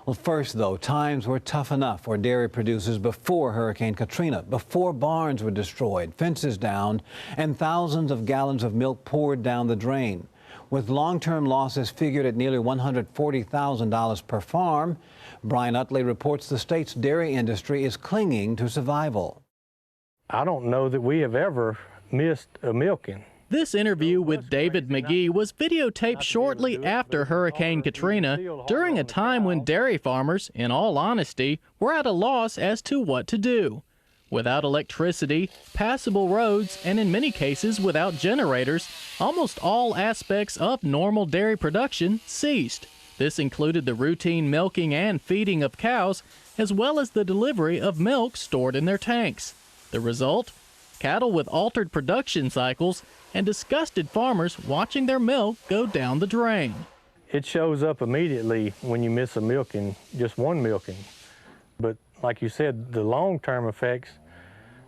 Well, first, though, times were tough enough for dairy producers before Hurricane Katrina, before barns were destroyed, fences down, and thousands of gallons of milk poured down the drain. With long-term losses figured at nearly $140,000 per farm, Brian Utley reports the state's dairy industry is clinging to survival. I don't know that we have ever missed a milking. This interview with David McGee was videotaped shortly after Hurricane Katrina, during a time when dairy farmers, in all honesty, were at a loss as to what to do. Without electricity, passable roads, and in many cases without generators, almost all aspects of normal dairy production ceased. This included the routine milking and feeding of cows, as well as the delivery of milk stored in their tanks. The result? Cattle with altered production cycles and disgusted farmers watching their milk go down the drain. It shows up immediately when you miss a milking, just one milking. But like you said, the long-term effects,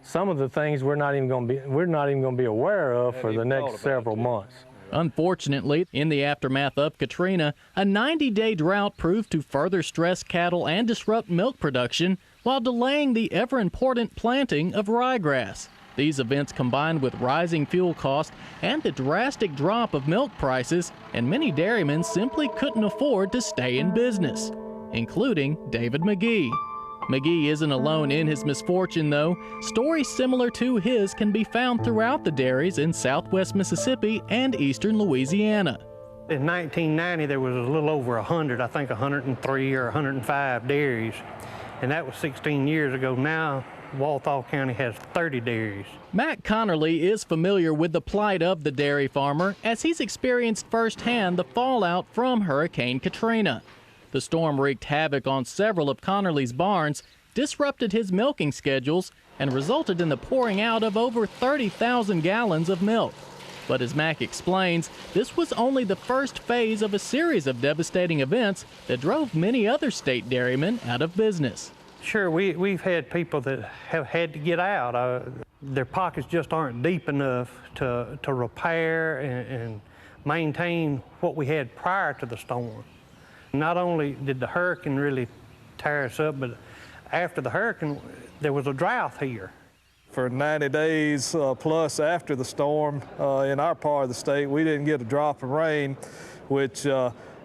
some of the things we're not even going to be aware of for the next several months. Unfortunately, in the aftermath of Katrina, a 90-day drought proved to further stress cattle and disrupt milk production while delaying the ever-important planting of ryegrass. These events combined with rising fuel costs and the drastic drop of milk prices, and many dairymen simply couldn't afford to stay in business, including David McGee. McGee isn't alone in his misfortune, though. Stories similar to his can be found throughout the dairies in southwest Mississippi and eastern Louisiana. In 1990, there was a little over 100, I think 103 or 105 dairies, and that was 16 years ago. Now, Walthall County has 30 dairies. Matt Connerly is familiar with the plight of the dairy farmer, as he's experienced firsthand the fallout from Hurricane Katrina. The storm wreaked havoc on several of Connerly's barns, disrupted his milking schedules, and resulted in the pouring out of over 30,000 gallons of milk. But as Mac explains, this was only the first phase of a series of devastating events that drove many other state dairymen out of business. Sure, we've had people that have had to get out. Their pockets just aren't deep enough to repair and maintain what we had prior to the storm. Not only did the hurricane really tear us up, but after the hurricane, there was a drought here. For 90 days plus after the storm in our part of the state, we didn't get a drop of rain, which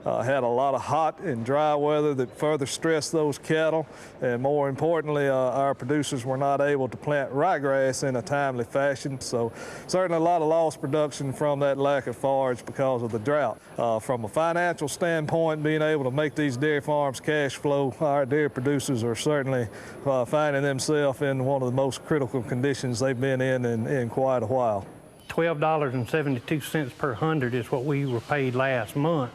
had a lot of hot and dry weather that further stressed those cattle. And more importantly, our producers were not able to plant ryegrass in a timely fashion. So certainly a lot of lost production from that lack of forage because of the drought. From a financial standpoint, being able to make these dairy farms cash flow, our dairy producers are certainly finding themselves in one of the most critical conditions they've been in quite a while. $12.72 per 100 is what we were paid last month.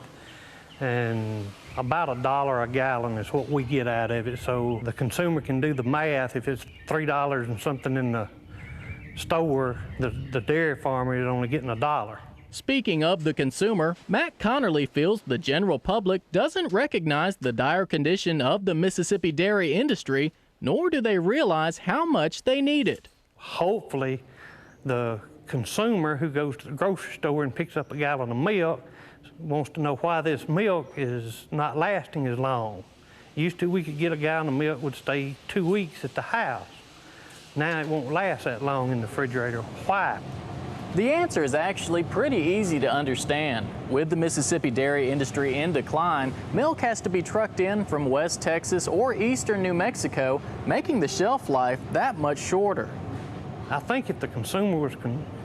And about $1 a gallon is what we get out of it. So the consumer can do the math. If it's $3 and something in the store, the dairy farmer is only getting $1. Speaking of the consumer, Matt Connerly feels the general public doesn't recognize the dire condition of the Mississippi dairy industry, nor do they realize how much they need it. Hopefully, the consumer who goes to the grocery store and picks up a gallon of milk wants to know why this milk is not lasting as long. Used to, we could get a gallon of milk would stay 2 weeks at the house. Now it won't last that long in the refrigerator. Why? The answer is actually pretty easy to understand. With the Mississippi dairy industry in decline, milk has to be trucked in from West Texas or eastern New Mexico, making the shelf life that much shorter. I think if the consumer was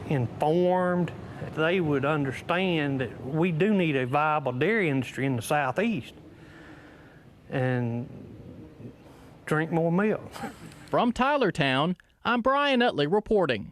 informed, they would understand that we do need a viable dairy industry in the Southeast and drink more milk. From Tylertown, I'm Brian Utley reporting.